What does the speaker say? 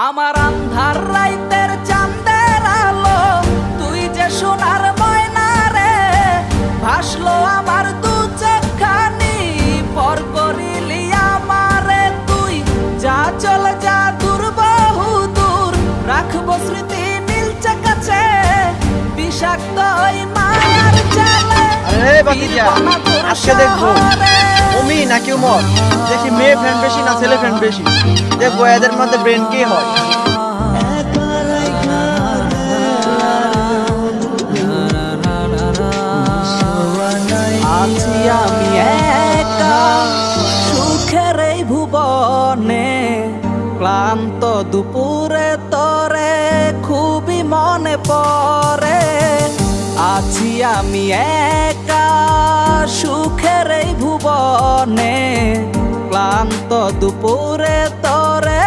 আমার আন্ধার রাইতের চাঁদের আলো, তুই যে সোনার ময়না রে, ভাসলো আমার দু চোখখানি, পর করিলি আমারে তুই। যা চলে যা দূর বহু দূর, রাখবো স্মৃতি মিলছে কাছে, বিষাক্ত ওই মায়ার জালে। আরে বাতিজা, আজকে দেখবো অমি নাকি উমর, দেখি মেয়ে ফ্রেন্ড বেশি না ছেলে ফ্রেন্ড বেশি, দেখবো এদের মধ্যে ব্রেন কি হয়। আছি আমি একা সুখের এই ভুবনে, ক্লান্ত দুপুরে তরে খুবই মনে পড়ে। আছি আমি একা সুখের এই ভুবনে, ক্লান্ত দুপুরে তরে